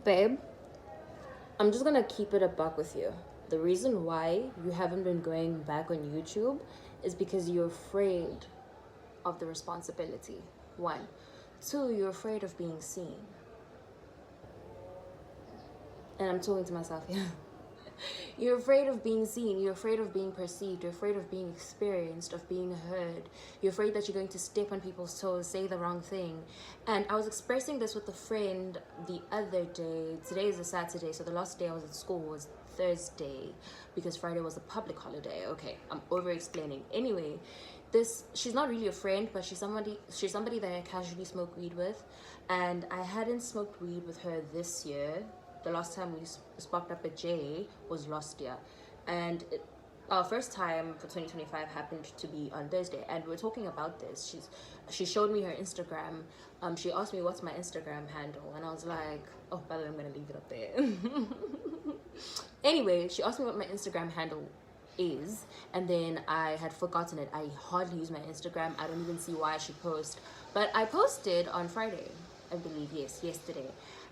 Babe, I'm just gonna keep it a buck with you. The reason why you haven't been going back on YouTube is because you're afraid of the responsibility. One. Two, you're afraid of being seen. And I'm talking to myself here. You're afraid of being seen. You're afraid of being perceived. You're afraid of being experienced, of being heard. You're afraid that you're going to step on people's toes, say the wrong thing. And I was expressing this with a friend the other day. Today is a Saturday, so the last day I was at school was Thursday because Friday was a public holiday. Okay, I'm over explaining. Anyway, she's not really a friend, but she's somebody that I casually smoke weed with, and I hadn't smoked weed with her this year. The last time we sparked up at J was last year, and our first time for 2025 happened to be on Thursday, and we were talking about this. She showed me her Instagram. She asked me what's my Instagram handle, and I was like, oh, by the way, I'm gonna leave it up there. Anyway, she asked me what my Instagram handle is, and then I had forgotten it. I hardly use my Instagram. I don't even see why I should post, but I posted on Friday, I believe. Yes, yesterday,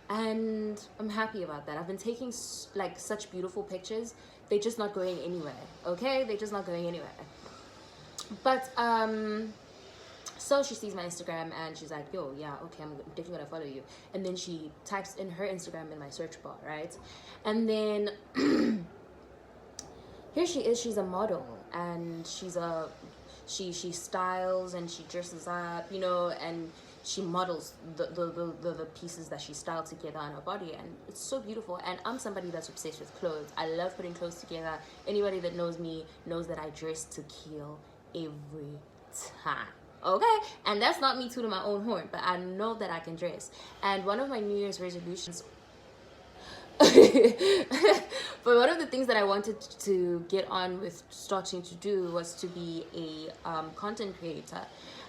and I'm happy about that. I've been taking like such beautiful pictures. They're just not going anywhere. Okay, they're just not going anywhere. But so she sees my Instagram and she's like, yo, yeah, okay, I'm definitely gonna follow you. And then she types in her Instagram in my search bar, right? And then here she is. She's a model, and she styles and she dresses up, and she models the pieces that she styled together on her body, and it's so beautiful. And I'm somebody that's obsessed with clothes. I love putting clothes together. Anybody that knows me knows that I dress to kill every time. Okay, and that's not me tooting my own horn, but I know that I can dress. And one of my New Year's resolutions but one of the things that I wanted to get on with starting to do was to be a content creator.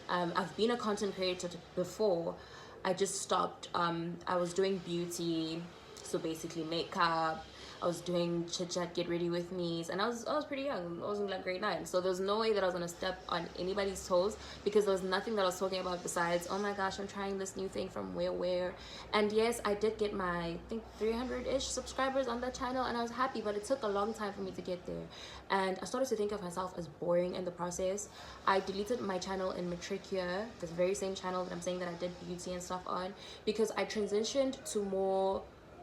I've been a content creator before. I just stopped. I was doing beauty, so basically makeup. I was doing chit chat, get ready with me's, and I was pretty young. I was in like grade 9, so there was no way that I was gonna step on anybody's toes because there was nothing that I was talking about besides, oh my gosh, I'm trying this new thing from where. And yes, I did get my, I think, 300-ish subscribers on that channel, and I was happy, but it took a long time for me to get there. And I started to think of myself as boring in the process. I deleted my channel in matric year, the very same channel that I'm saying that I did beauty and stuff on, because I transitioned to more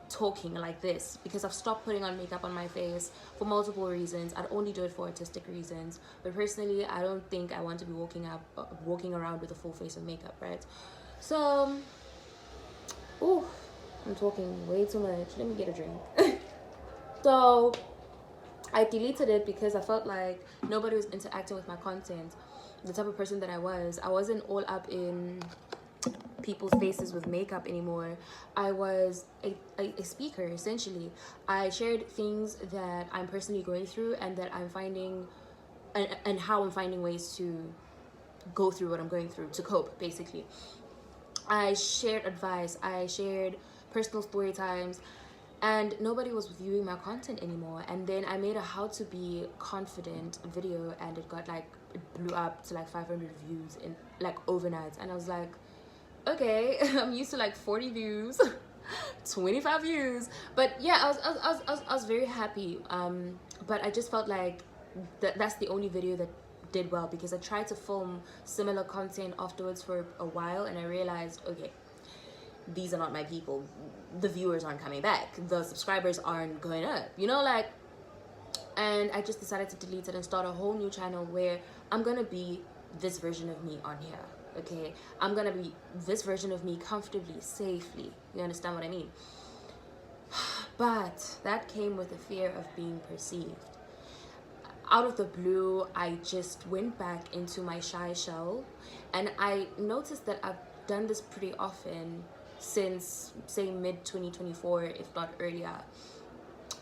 talking like this, because I've stopped putting on makeup on my face for multiple reasons. I'd only do it for artistic reasons, but personally I don't think I want to be walking around with a full face of makeup, right? So I'm talking way too much. Let me get a drink. So I deleted it because I felt like nobody was interacting with my content. The type of person that I wasn't all up in people's faces with makeup anymore. I was a speaker, essentially. I shared things that I'm personally going through and that I'm finding, and how I'm finding ways to go through what I'm going through, to cope, basically. I shared advice, I shared personal story times, and nobody was viewing my content anymore. And then I made a how to be confident video, and it blew up to like 500 views in like overnight. And I was like, okay, I'm used to like 40 views, 25 views, but yeah, I was very happy. But I just felt like that's the only video that did well, because I tried to film similar content afterwards for a while, and I realized, okay, these are not my people. The viewers aren't coming back. The subscribers aren't going up. And I just decided to delete it and start a whole new channel where I'm gonna be this version of me on here. Okay, I'm gonna be this version of me comfortably, safely. You understand what I mean? But that came with the fear of being perceived. Out of the blue, I just went back into my shy shell, and I noticed that I've done this pretty often since, say, mid 2024, if not earlier.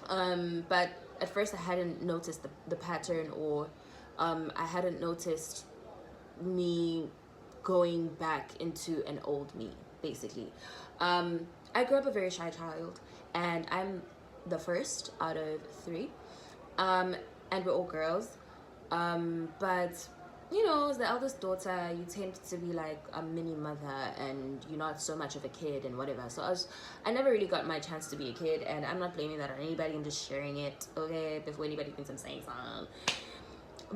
But at first I hadn't noticed the pattern, or I hadn't noticed me going back into an old me, basically. I grew up a very shy child, and I'm the first out of 3, and we're all girls. But you know, as the eldest daughter, you tend to be like a mini mother, and you're not so much of a kid and whatever. So I never really got my chance to be a kid, and I'm not blaming that on anybody. I'm just sharing it, okay, before anybody thinks I'm saying something.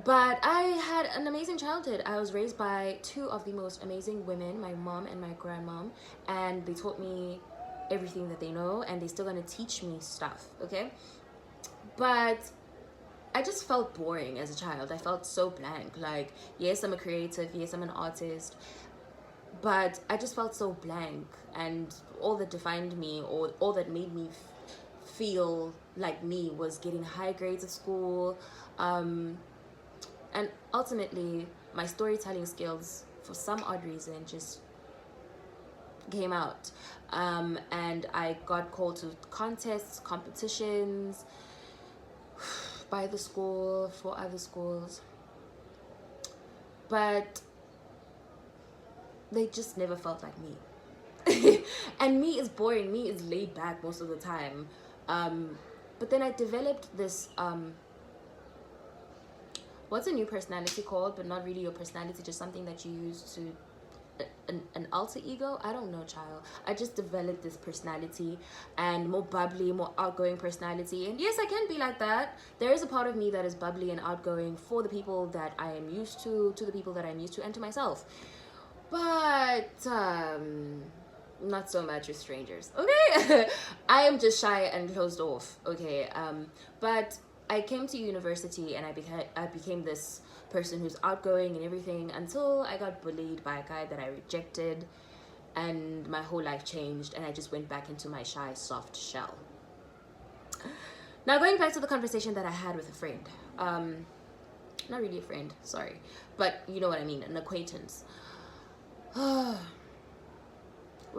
But I had an amazing childhood. I was raised by two of the most amazing women, my mom and my grandmom, and they taught me everything that they know, and they're still gonna teach me stuff, okay? But I just felt boring as a child. I felt so blank. Like, yes, I'm a creative, yes, I'm an artist, but I just felt so blank. And all that defined me, or all that made me feel like me, was getting high grades at school. And ultimately, my storytelling skills, for some odd reason, just came out. And I got called to contests, competitions, by the school, for other schools, but they just never felt like me. And me is boring, me is laid back most of the time. But then I developed this what's a new personality called, but not really your personality, just something that you use to an alter ego. I don't know, child. I just developed this personality, and more bubbly, more outgoing personality. And yes, I can be like that. There is a part of me that is bubbly and outgoing for the people that I am used to the people that I'm used to, and to myself. But not so much with strangers, okay? I am just shy and closed off, okay? But I came to university, and I became this person who's outgoing and everything, until I got bullied by a guy that I rejected, and my whole life changed, and I just went back into my shy, soft shell. Now, going back to the conversation that I had with a friend, not really a friend, sorry, but you know what I mean, an acquaintance. We're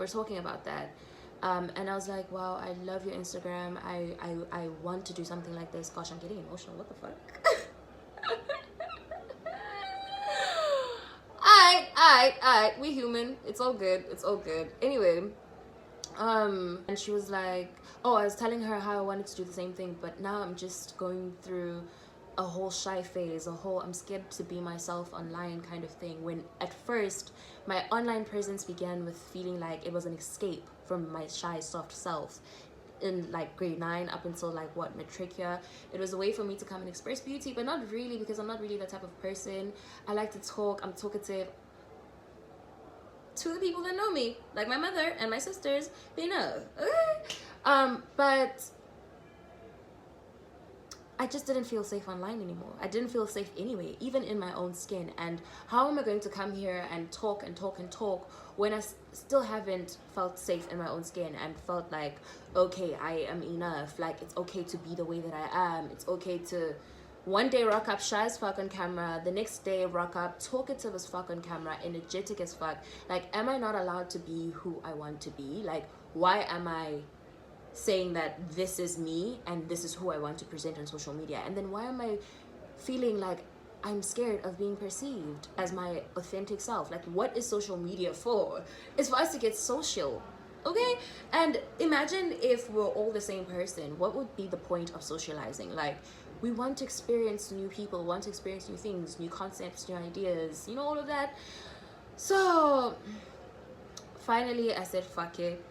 talking about that, and I was like, wow, I love your Instagram. I want to do something like this. Gosh, I'm getting emotional. What the fuck? Alright, we human. It's all good. It's all good. Anyway, and she was like, oh, I was telling her how I wanted to do the same thing, but now I'm just going through a whole shy phase, I'm scared to be myself online kind of thing. When at first my online presence began with feeling like it was an escape from my shy, soft self. In like grade 9 up until like what, matric year, it was a way for me to come and express beauty, but not really, because I'm not really that type of person. I like to talk, I'm talkative. To the people that know me, like my mother and my sisters, they know, okay? But I just didn't feel safe online anymore. I didn't feel safe anyway, even in my own skin. And how am I going to come here and talk and talk and talk when I still haven't felt safe in my own skin and felt like, okay, I am enough. Like, it's okay to be the way that I am. It's okay to one day rock up shy as fuck on camera, the next day rock up talkative as fuck on camera, energetic as fuck. Like, am I not allowed to be who I want to be? Like, why am I saying that this is me and this is who I want to present on social media? And then why am I feeling like I'm scared of being perceived as my authentic self? Like, what is social media for? It's for us to get social, okay? And imagine if we're all the same person. What would be the point of socializing? Like, we want to experience new people, want to experience new things, new concepts, new ideas, you know, all of that. So finally I said, fuck it.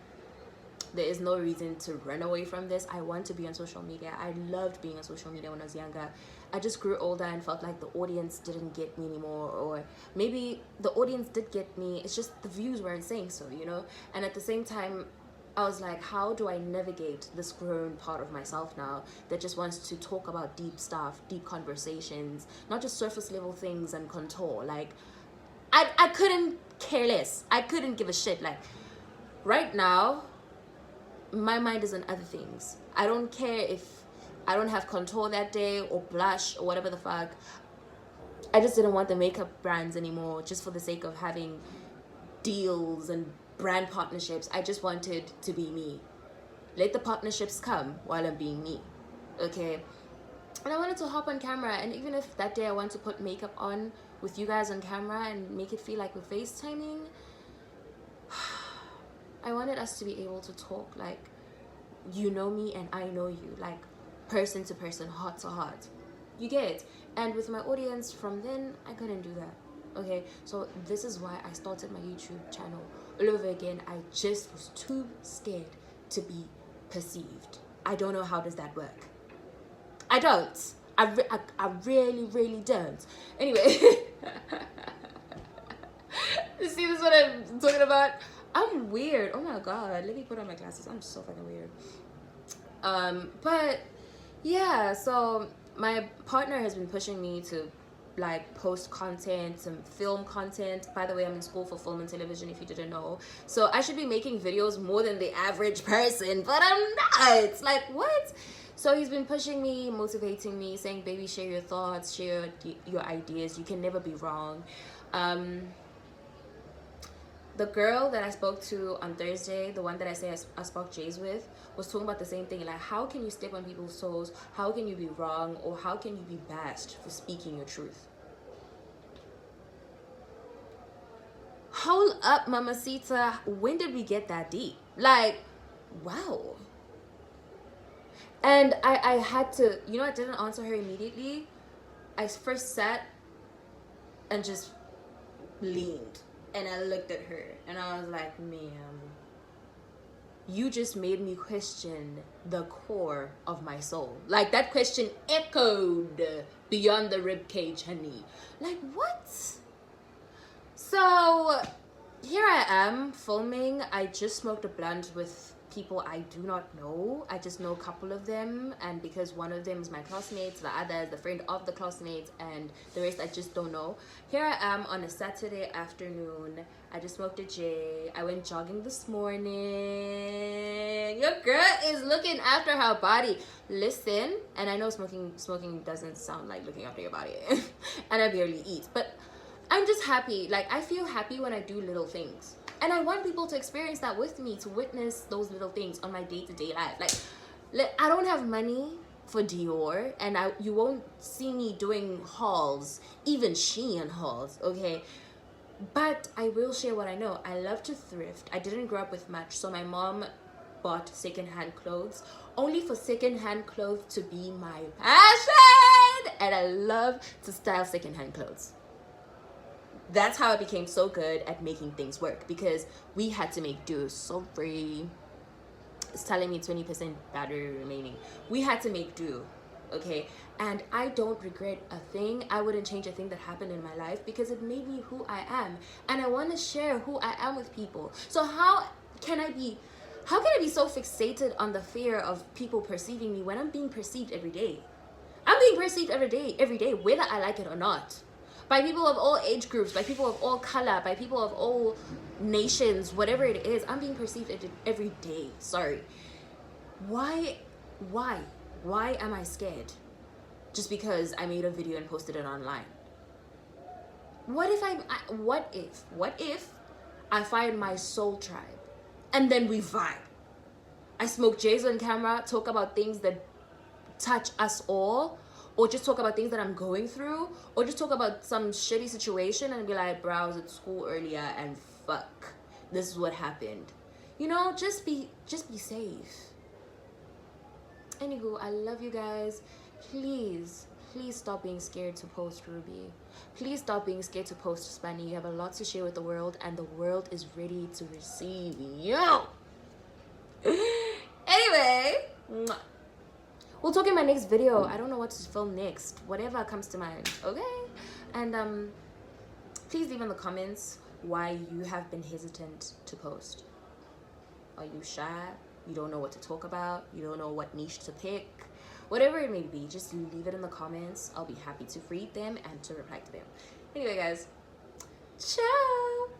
There is no reason to run away from this. I want to be on social media. I loved being on social media when I was younger. I just grew older and felt like the audience didn't get me anymore, or maybe the audience did get me, it's just the views weren't saying so, you know? And at the same time, I was like, how do I navigate this grown part of myself now that just wants to talk about deep stuff, deep conversations, not just surface level things and contour? Like, I couldn't care less. I couldn't give a shit. Like, right now, my mind is on other things. I don't care if I don't have contour that day or blush or whatever the fuck. I just didn't want the makeup brands anymore just for the sake of having deals and brand partnerships. I just wanted to be me. Let the partnerships come while I'm being me, okay? And I wanted to hop on camera, and even if that day I want to put makeup on with you guys on camera and make it feel like we're FaceTiming, I wanted us to be able to talk like you know me and I know you, like person to person, heart to heart. You get? And with my audience from then, I couldn't do that. Okay, so this is why I started my YouTube channel all over again. I just was too scared to be perceived. I don't know how does that work. I don't. I really, really don't. Anyway, you see this is what I'm talking about? I'm weird. Oh my god, let me put on my glasses. I'm so fucking weird. But yeah, so my partner has been pushing me to like post content, some film content. By the way, I'm in school for film and television, if you didn't know. So I should be making videos more than the average person, but I'm not. Like, what? So he's been pushing me, motivating me, saying, baby, share your thoughts, share your ideas. You can never be wrong. The girl that I spoke to on Thursday, the one that I say I spoke Jays with, was talking about the same thing. Like, how can you step on people's toes? How can you be wrong? Or how can you be bashed for speaking your truth? Hold up, Mamacita. When did we get that deep? Like, wow. And I had to, you know, I didn't answer her immediately. I first sat and just leaned. And I looked at her and I was like, ma'am, you just made me question the core of my soul. Like, that question echoed beyond the ribcage, honey. Like, what? So here I am filming. I just smoked a blunt with people I do not know. I just know a couple of them, and because one of them is my classmates, the other is the friend of the classmates, and the rest I just don't know. Here I am on a Saturday afternoon. I just smoked a J. I went jogging this morning. Your girl is looking after her body. Listen, and I know smoking doesn't sound like looking after your body and I barely eat, but I'm just happy. Like, I feel happy when I do little things. And I want people to experience that with me, to witness those little things on my day-to-day life. Like, I don't have money for Dior, and you won't see me doing hauls, even Shein hauls, okay? But I will share what I know. I love to thrift. I didn't grow up with much, so my mom bought secondhand clothes, only for secondhand clothes to be my passion. And I love to style secondhand clothes. That's how I became so good at making things work, because we had to make do. So free. It's telling me 20% battery remaining. We had to make do, okay? And I don't regret a thing. I wouldn't change a thing that happened in my life, because it made me who I am. And I want to share who I am with people. So how can I be so fixated on the fear of people perceiving me when I'm being perceived every day? I'm being perceived every day, whether I like it or not. By people of all age groups, by people of all color, by people of all nations, whatever it is, I'm being perceived every day. Sorry. Why am I scared? Just because I made a video and posted it online? What if I find my soul tribe and then we vibe? I smoke J's on camera, talk about things that touch us all, or just talk about things that I'm going through, or just talk about some shitty situation and be like, bro, I was at school earlier and fuck, this is what happened. You know, just be safe. Anywho, I love you guys. Please stop being scared to post, Ruby. Please stop being scared to post, Spanny. You have a lot to share with the world, and the world is ready to receive you. Anyway, we'll talk in my next video. I don't know what to film next. Whatever comes to mind, okay? And please leave in the comments why you have been hesitant to post. Are you shy? You don't know what to talk about? You don't know what niche to pick? Whatever it may be, just leave it in the comments. I'll be happy to read them and to reply to them. Anyway, guys, ciao!